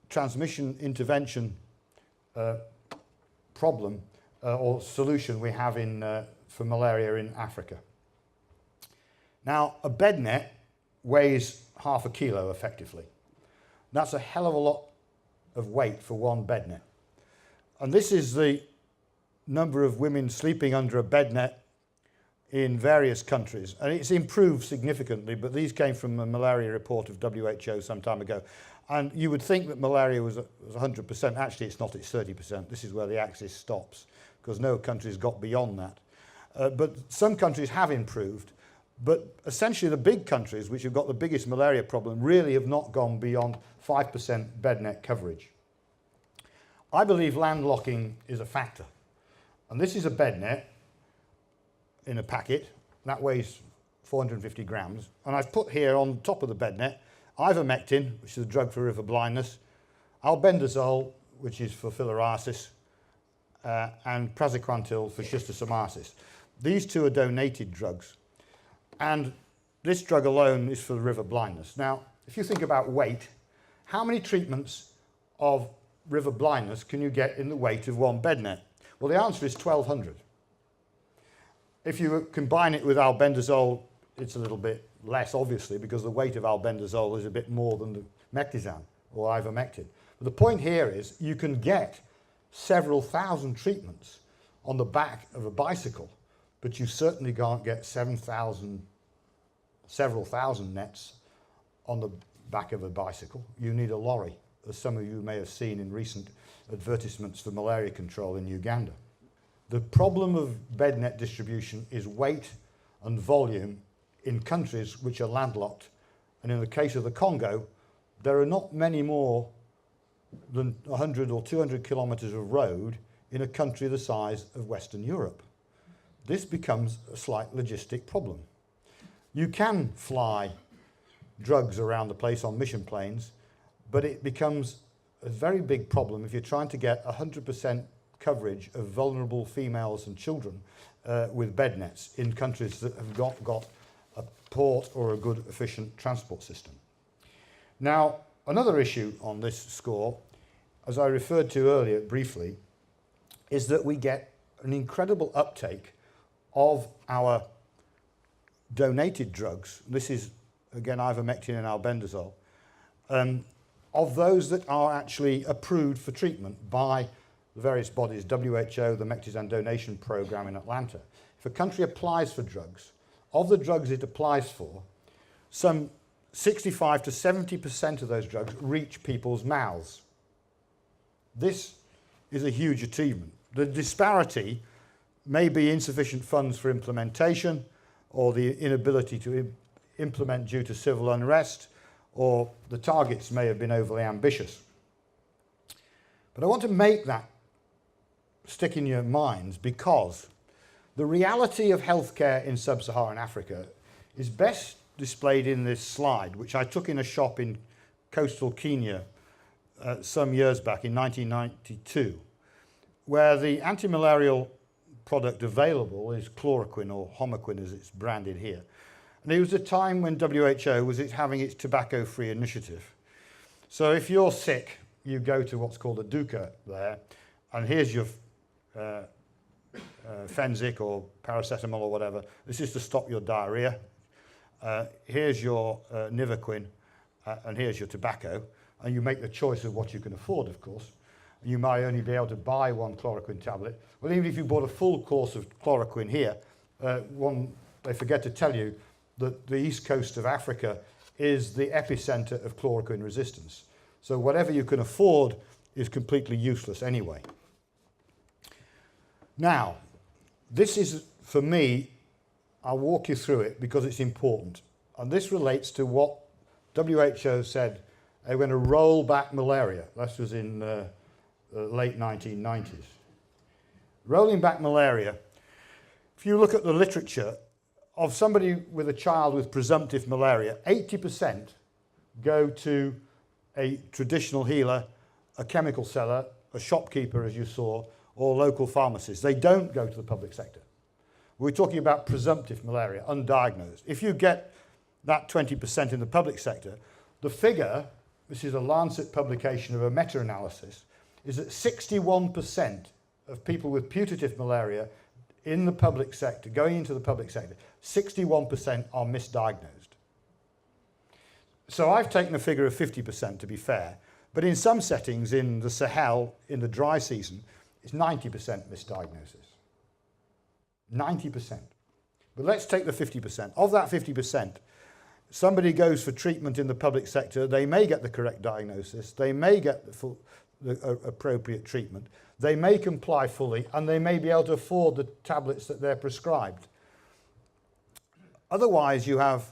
transmission intervention problem or solution we have for malaria in Africa. Now, a bed net weighs half a kilo effectively. That's a hell of a lot of weight for one bed net. And this is the number of women sleeping under a bed net in various countries. And it's improved significantly, but these came from a malaria report of WHO some time ago. And you would think that malaria was 100%. Actually, it's not, it's 30%. This is where the axis stops, because no country's got beyond that. But some countries have improved. But essentially, the big countries, which have got the biggest malaria problem, really have not gone beyond 5% bed net coverage. I believe landlocking is a factor. And this is a bed net in a packet. That weighs 450 grams. And I've put here on top of the bed net ivermectin, which is a drug for river blindness, albendazole, which is for filariasis, and praziquantel for schistosomiasis. These two are donated drugs. And this drug alone is for the river blindness. Now, if you think about weight, how many treatments of river blindness can you get in the weight of one bed net? Well, the answer is 1,200. If you combine it with albendazole, it's a little bit less, obviously, because the weight of albendazole is a bit more than the mectizan or ivermectin. But the point here is you can get several thousand treatments on the back of a bicycle but you certainly can't get several thousand nets on the back of a bicycle. You need a lorry, as some of you may have seen in recent advertisements for malaria control in Uganda. The problem of bed net distribution is weight and volume in countries which are landlocked, and in the case of the Congo, there are not many more than 100 or 200 kilometres of road in a country the size of Western Europe. This becomes a slight logistic problem. You can fly drugs around the place on mission planes, but it becomes a very big problem if you're trying to get 100% coverage of vulnerable females and children with bed nets in countries that have not got a port or a good, efficient transport system. Now, another issue on this score, as I referred to earlier briefly, is that we get an incredible uptake of our donated drugs. This is, again, ivermectin and albendazole, of those that are actually approved for treatment by the various bodies, WHO, the Mectizan Donation Program in Atlanta. If a country applies for drugs, of the drugs it applies for, some 65 to 70% of those drugs reach people's mouths. This is a huge achievement. The disparity may be insufficient funds for implementation, or the inability to implement due to civil unrest, or the targets may have been overly ambitious. But I want to make that stick in your minds, because the reality of healthcare in sub-Saharan Africa is best displayed in this slide, which I took in a shop in coastal Kenya some years back in 1992, where the anti-malarial product available is chloroquine, or homoquine as it's branded here. And it was a time when WHO was having its tobacco-free initiative. So if you're sick, you go to what's called a duka there, and here's your Fenzik or paracetamol or whatever. This is to stop your diarrhea. Here's your Nivaquin, and here's your tobacco. And you make the choice of what you can afford, of course. You might only be able to buy one chloroquine tablet. Well, even if you bought a full course of chloroquine here, they forget to tell you that the east coast of Africa is the epicenter of chloroquine resistance. So whatever you can afford is completely useless anyway. Now, this is, for me, I'll walk you through it because it's important. And this relates to what WHO said they were going to roll back malaria. This was in the late 1990s. Rolling back malaria, if you look at the literature of somebody with a child with presumptive malaria, 80% go to a traditional healer, a chemical seller, a shopkeeper, as you saw, or local pharmacists. They don't go to the public sector. We're talking about presumptive malaria, undiagnosed. If you get that 20% in the public sector, the figure, this is a Lancet publication of a meta-analysis, is that 61% of people with putative malaria in the public sector, going into the public sector, 61% are misdiagnosed. So I've taken a figure of 50% to be fair, but in some settings in the Sahel, in the dry season, it's 90% misdiagnosis. 90%. But let's take the 50%. Of that 50%, somebody goes for treatment in the public sector, they may get the correct diagnosis, they may get the appropriate treatment, they may comply fully, and they may be able to afford the tablets that they're prescribed. Otherwise, you have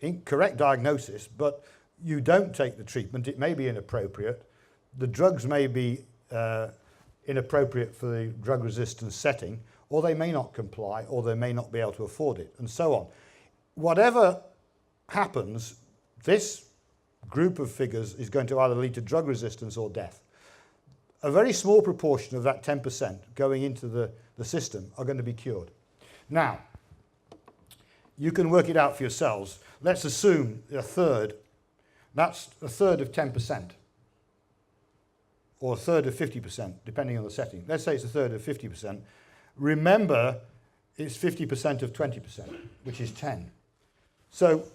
incorrect diagnosis, but you don't take the treatment. It may be inappropriate. The drugs may be inappropriate for the drug resistance setting, or they may not comply, or they may not be able to afford it, and so on. Whatever happens, this group of figures is going to either lead to drug resistance or death. A very small proportion of that 10% going into the system are going to be cured. Now, you can work it out for yourselves. Let's assume a third. That's a third of 10%, or a third of 50%, depending on the setting. Let's say it's a third of 50%. Remember, it's 50% of 20%, which is 10. So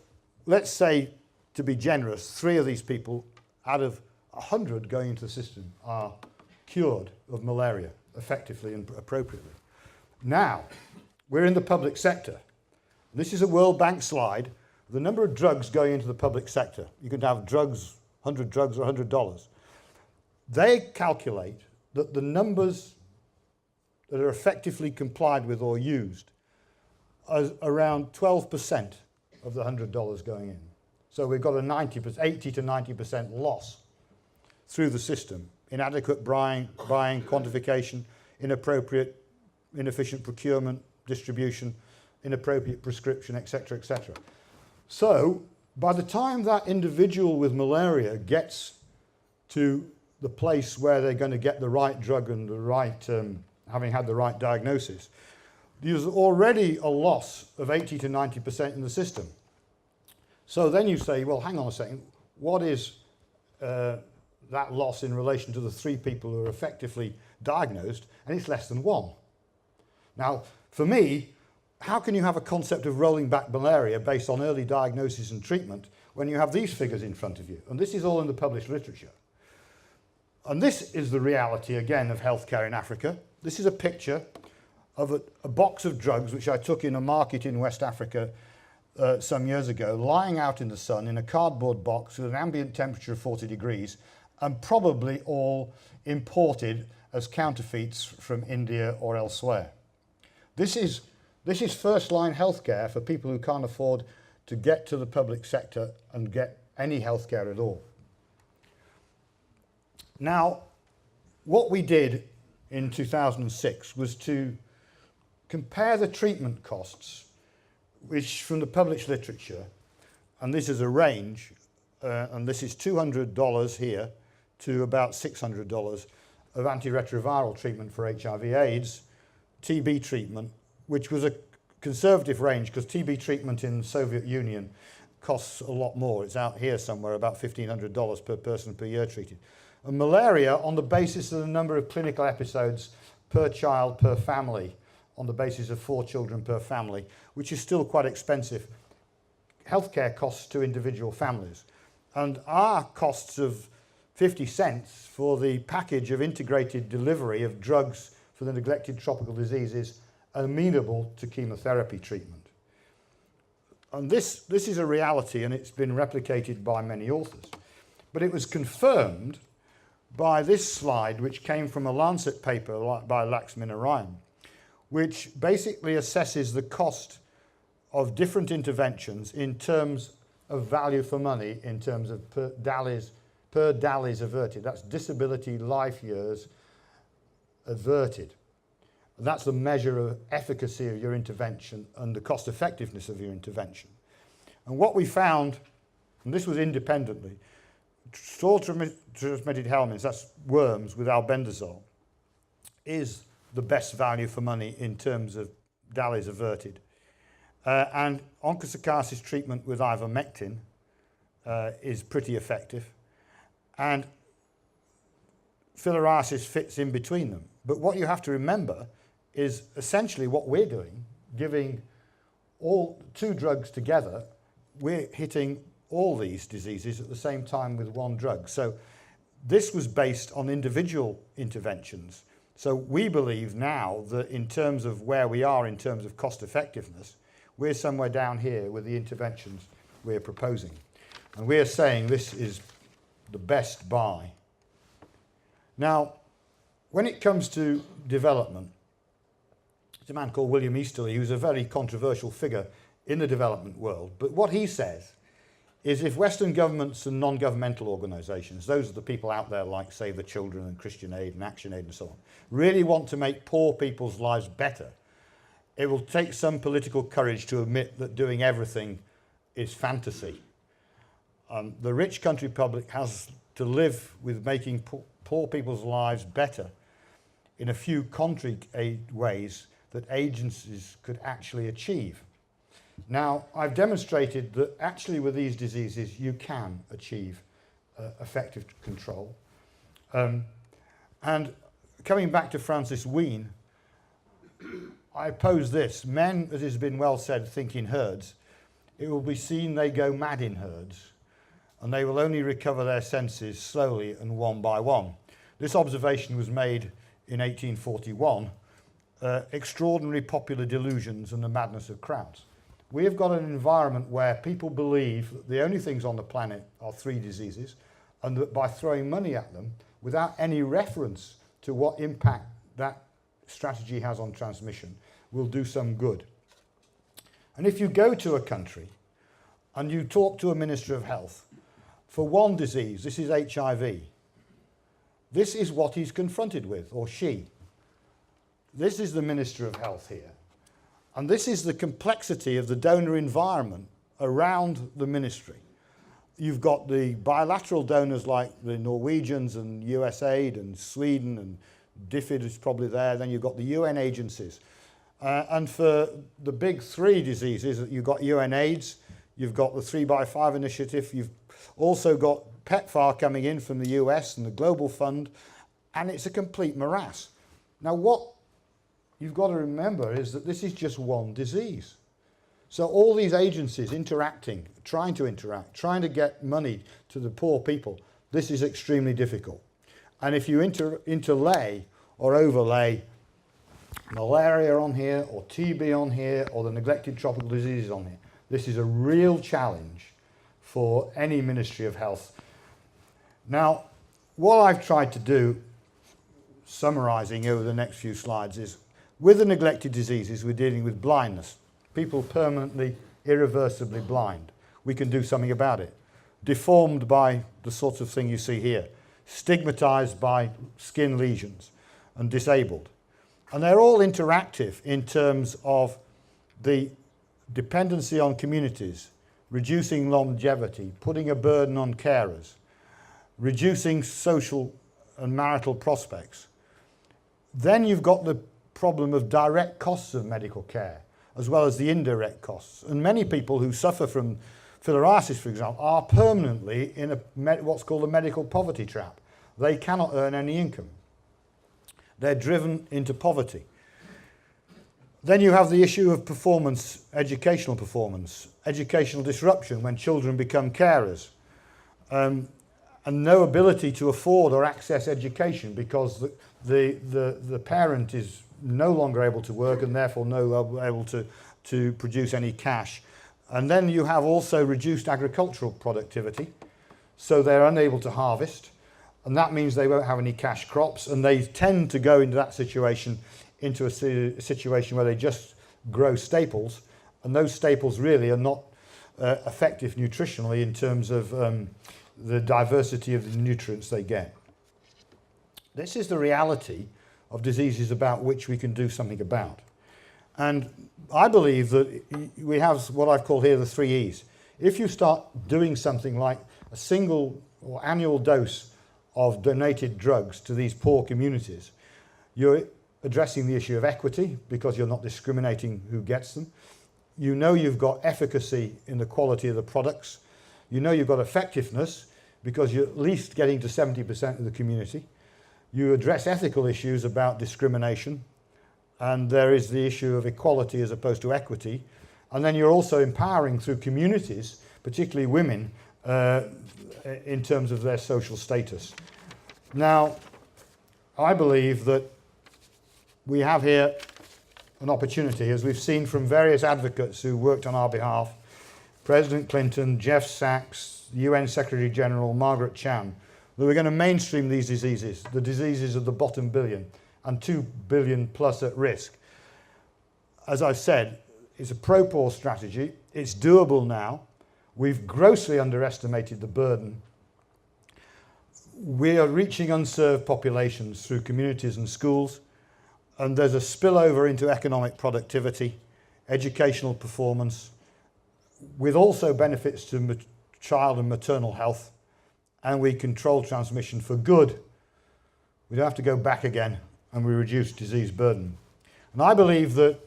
let's say, to be generous, 3 of these people out of 100 going into the system are cured of malaria effectively and appropriately. Now, we're in the public sector. This is a World Bank slide. The number of drugs going into the public sector. You can have drugs, 100 drugs or $100. They calculate that the numbers that are effectively complied with or used are around 12% of the $100 going in. So we've got a 80 to 90% loss through the system. Inadequate buying, quantification, inappropriate, inefficient procurement, distribution, inappropriate prescription, etc., etc. So by the time that individual with malaria gets to the place where they're going to get the right drug and the right, having had the right diagnosis, there's already a loss of 80 to 90% in the system. So then you say, well, hang on a second, what is that loss in relation to the 3 people who are effectively diagnosed? And it's less than 1. Now, for me, how can you have a concept of rolling back malaria based on early diagnosis and treatment when you have these figures in front of you? And this is all in the published literature. And this is the reality, again, of healthcare in Africa. This is a picture of a box of drugs which I took in a market in West Africa some years ago, lying out in the sun in a cardboard box with an ambient temperature of 40 degrees, and probably all imported as counterfeits from India or elsewhere. This is first-line healthcare for people who can't afford to get to the public sector and get any healthcare at all. Now, what we did in 2006 was to compare the treatment costs, which from the published literature, and this is a range, and this is $200 here to about $600 of antiretroviral treatment for HIV/AIDS, TB treatment, which was a conservative range because TB treatment in the Soviet Union costs a lot more. It's out here somewhere, about $1,500 per person per year treated. And malaria on the basis of the number of clinical episodes per child per family, on the basis of 4 children per family, which is still quite expensive. Healthcare costs to individual families. And our costs of 50 cents for the package of integrated delivery of drugs for the neglected tropical diseases amenable to chemotherapy treatment. And this is a reality, and it's been replicated by many authors. But it was confirmed by this slide, which came from a Lancet paper by Laxminarayan, which basically assesses the cost of different interventions in terms of value for money, in terms of per DALYs averted. That's disability life years averted. And that's the measure of efficacy of your intervention and the cost effectiveness of your intervention. And what we found, and this was independently, straw-transmitted helminths, that's worms with albendazole, is the best value for money in terms of DALYs averted. And onchocerciasis treatment with ivermectin is pretty effective. And filariasis fits in between them. But what you have to remember is essentially what we're doing, giving all 2 drugs together, we're hitting all these diseases at the same time with 1 drug. So this was based on individual interventions. So we believe now that in terms of where we are in terms of cost effectiveness, we're somewhere down here with the interventions we're proposing. And we're saying this is the best buy. Now, when it comes to development, there's a man called William Easterly who's a very controversial figure in the development world. But what he says is if Western governments and non-governmental organisations, those are the people out there like Save the Children and Christian Aid and Action Aid and so on, really want to make poor people's lives better, it will take some political courage to admit that doing everything is fantasy. The rich country public has to live with making poor people's lives better in a few concrete ways that agencies could actually achieve. Now, I've demonstrated that actually with these diseases you can achieve effective control. And coming back to Francis Wheen, I pose this: men, as has been well said, think in herds. It will be seen they go mad in herds, and they will only recover their senses slowly and one by one. This observation was made in 1841 extraordinary popular delusions and the madness of crowds. We have got an environment where people believe that the only things on the planet are 3 diseases, and that by throwing money at them without any reference to what impact that strategy has on transmission will do some good. And if you go to a country and you talk to a Minister of Health for one disease, this is HIV, this is what he's confronted with, or she. This is the Minister of Health here. And this is the complexity of the donor environment around the ministry. You've got the bilateral donors like the Norwegians and USAID and Sweden, and DFID is probably there. Then you've got the UN agencies. And for the big 3 diseases, you've got UNAIDS, you've got the 3x5 initiative, you've also got PEPFAR coming in from the US and the Global Fund, and it's a complete morass. Now what you've got to remember is that this is just one disease. So all these agencies interacting, trying to get money to the poor people, this is extremely difficult. And if you interlay or overlay malaria on here, or TB on here, or the neglected tropical diseases on here, this is a real challenge for any Ministry of Health. Now, what I've tried to do, summarising over the next few slides, is with the neglected diseases, we're dealing with blindness. People permanently, irreversibly blind. We can do something about it. Deformed by the sort of thing you see here. Stigmatised by skin lesions and disabled. And they're all interactive in terms of the dependency on communities, reducing longevity, putting a burden on carers, reducing social and marital prospects. Then you've got the problem of direct costs of medical care, as well as the indirect costs. And many people who suffer from filariasis, for example, are permanently in what's called a medical poverty trap. They cannot earn any income. They're driven into poverty. Then you have the issue of performance, educational disruption when children become carers, and no ability to afford or access education because the parent is no longer able to work and therefore no able to produce any cash. And then you have also reduced agricultural productivity, so they're unable to harvest, and that means they won't have any cash crops, and they tend to go into that situation, into a situation where they just grow staples, and those staples really are not effective nutritionally in terms of the diversity of the nutrients they get. This is the reality of diseases about which we can do something about. And I believe that we have what I've called here the 3 E's. If you start doing something like a single or annual dose of donated drugs to these poor communities, you're addressing the issue of equity because you're not discriminating who gets them. You know you've got efficacy in the quality of the products. You know you've got effectiveness because you're at least getting to 70% of the community. You address ethical issues about discrimination, and there is the issue of equality as opposed to equity. And then you're also empowering through communities, particularly women, in terms of their social status. Now, I believe that we have here an opportunity, as we've seen from various advocates who worked on our behalf, President Clinton, Jeff Sachs, UN Secretary General, Margaret Chan, that we're going to mainstream these diseases, the diseases of the bottom billion, and 2 billion plus at risk. As I said, it's a pro-poor strategy. It's doable now. We've grossly underestimated the burden. We are reaching unserved populations through communities and schools, and there's a spillover into economic productivity, educational performance, with also benefits to child and maternal health, and we control transmission for good. We don't have to go back again, and we reduce disease burden. And I believe that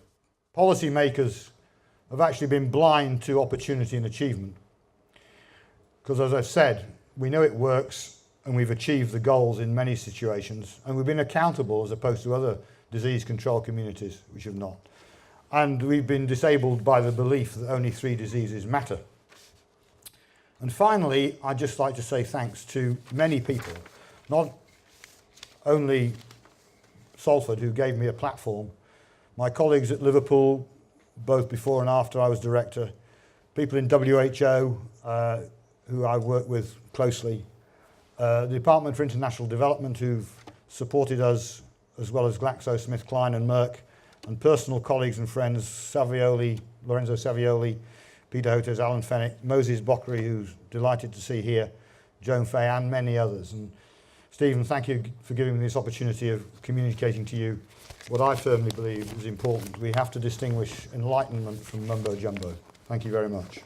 policymakers have actually been blind to opportunity and achievement. Because as I've said, we know it works, and we've achieved the goals in many situations, and we've been accountable as opposed to other disease control communities which have not. And we've been disabled by the belief that only 3 diseases matter. And finally, I'd just like to say thanks to many people, not only Salford, who gave me a platform, my colleagues at Liverpool, both before and after I was director, people in WHO who I work with closely, the Department for International Development who've supported us, as well as GlaxoSmithKline and Merck, and personal colleagues and friends, Lorenzo Savioli, Peter Hotez, Alan Fennick, Moses Bockery, who's delighted to see here, Joan Fay, and many others. And Stephen, thank you for giving me this opportunity of communicating to you what I firmly believe is important. We have to distinguish enlightenment from mumbo jumbo. Thank you very much.